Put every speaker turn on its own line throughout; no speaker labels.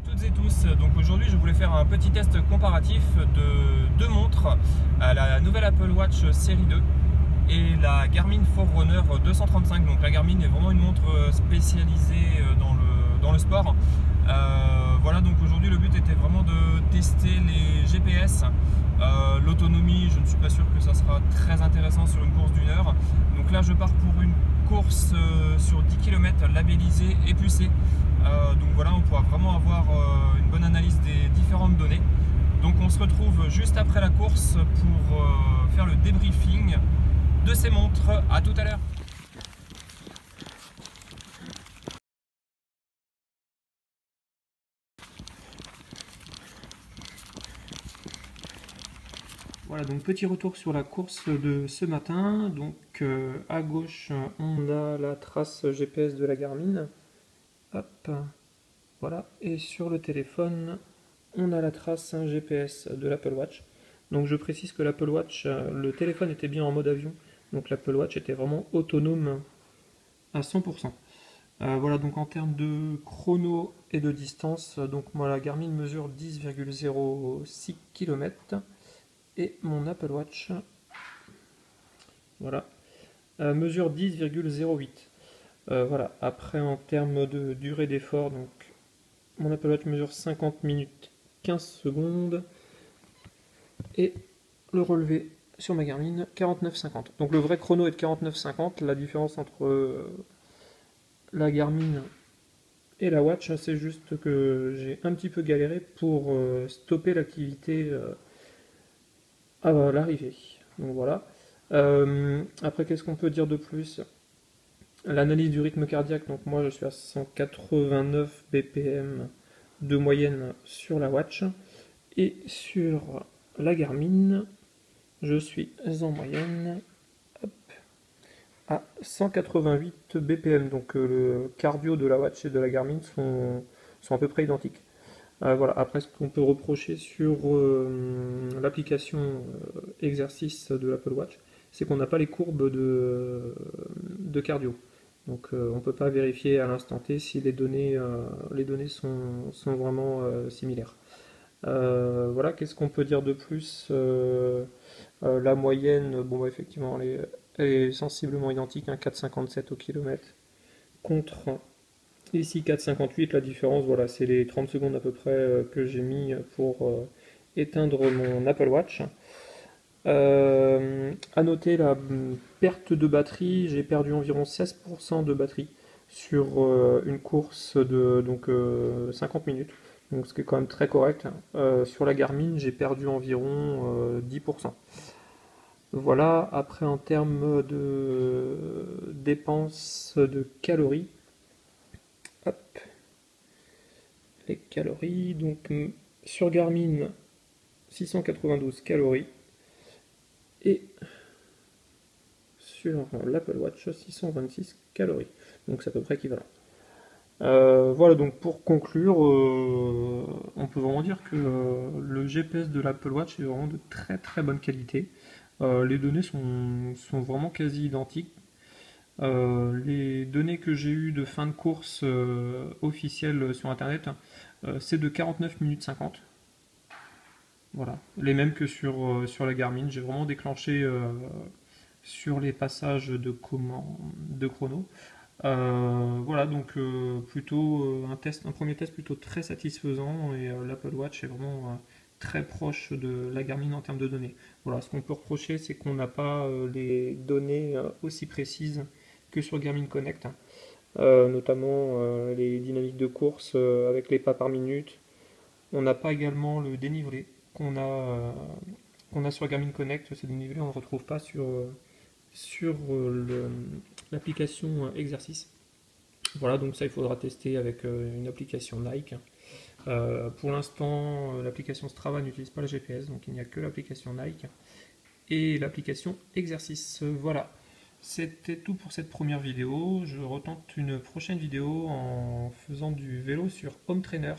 Toutes et tous, donc aujourd'hui je voulais faire un petit test comparatif de deux montres, la nouvelle Apple Watch série 2 et la Garmin Forerunner 235. Donc la Garmin est vraiment une montre spécialisée dans le sport. Voilà, donc aujourd'hui le but était vraiment de tester les GPS, l'autonomie. Je ne suis pas sûr que ça sera très intéressant sur une course d'1 heure. Donc là je pars pour une course sur 10 km labellisée et pucée. Donc voilà, on pourra vraiment avoir une bonne analyse des différentes données. Donc on se retrouve juste après la course pour faire le débriefing de ces montres. À tout à l'heure. Voilà, donc petit retour sur la course de ce matin. Donc à gauche, on a la trace GPS de la Garmin. Hop, voilà. Et sur le téléphone, on a la trace GPS de l'Apple Watch. Donc je précise que l'Apple Watch, le téléphone était bien en mode avion. Donc l'Apple Watch était vraiment autonome à 100%. Voilà, donc en termes de chrono et de distance, donc moi la Garmin mesure 10,06 km et mon Apple Watch, voilà, mesure 10,08. Voilà, après en termes de durée d'effort, donc mon Apple Watch mesure 50 minutes 15 secondes et le relevé sur ma Garmin 49,50. Donc le vrai chrono est de 49,50. La différence entre la Garmin et la Watch, c'est juste que j'ai un petit peu galéré pour stopper l'activité à l'arrivée. Donc voilà. Après, qu'est-ce qu'on peut dire de plus? L'analyse du rythme cardiaque, donc moi je suis à 189 BPM de moyenne sur la Watch. Et sur la Garmin, je suis en moyenne à 188 BPM. Donc le cardio de la Watch et de la Garmin sont à peu près identiques. Voilà. Après, ce qu'on peut reprocher sur l'application exercice de l'Apple Watch, c'est qu'on n'a pas les courbes de cardio. Donc on ne peut pas vérifier à l'instant T si les données sont vraiment similaires. Voilà, qu'est-ce qu'on peut dire de plus? La moyenne, bon, bah, effectivement, elle est sensiblement identique, hein, 4,57 au kilomètre contre ici 4,58. La différence, voilà, c'est les 30 secondes à peu près que j'ai mis pour éteindre mon Apple Watch. À noter la perte de batterie, j'ai perdu environ 16% de batterie sur une course de 50 minutes, donc ce qui est quand même très correct. Sur la Garmin, j'ai perdu environ 10%. Voilà, après en termes de dépenses de calories, hop, les calories, donc sur Garmin, 692 calories, et sur l'Apple Watch 626 calories. Donc c'est à peu près équivalent. Voilà, donc pour conclure, on peut vraiment dire que le GPS de l'Apple Watch est vraiment de très très bonne qualité. Les données sont vraiment quasi identiques. Les données que j'ai eues de fin de course officielles sur internet, c'est de 49 minutes 50. Voilà, les mêmes que sur la Garmin. J'ai vraiment déclenché sur les passages de chrono. Voilà, donc plutôt un premier test plutôt très satisfaisant et l'Apple Watch est vraiment très proche de la Garmin en termes de données. Voilà, ce qu'on peut reprocher, c'est qu'on n'a pas les données aussi précises que sur Garmin Connect, hein. Notamment les dynamiques de course avec les pas par minute. On n'a pas également le dénivelé qu'on a sur Garmin Connect. Ce dénivelé, on ne le retrouve pas sur l'application exercice. Voilà, donc ça il faudra tester avec une application Nike. Pour l'instant, l'application Strava n'utilise pas le GPS, donc il n'y a que l'application Nike et l'application exercice. Voilà, c'était tout pour cette première vidéo. Je retente une prochaine vidéo en faisant du vélo sur Home Trainer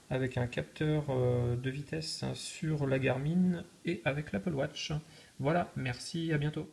avec un capteur de vitesse sur la Garmin et avec l'Apple Watch. Voilà, merci, à bientôt.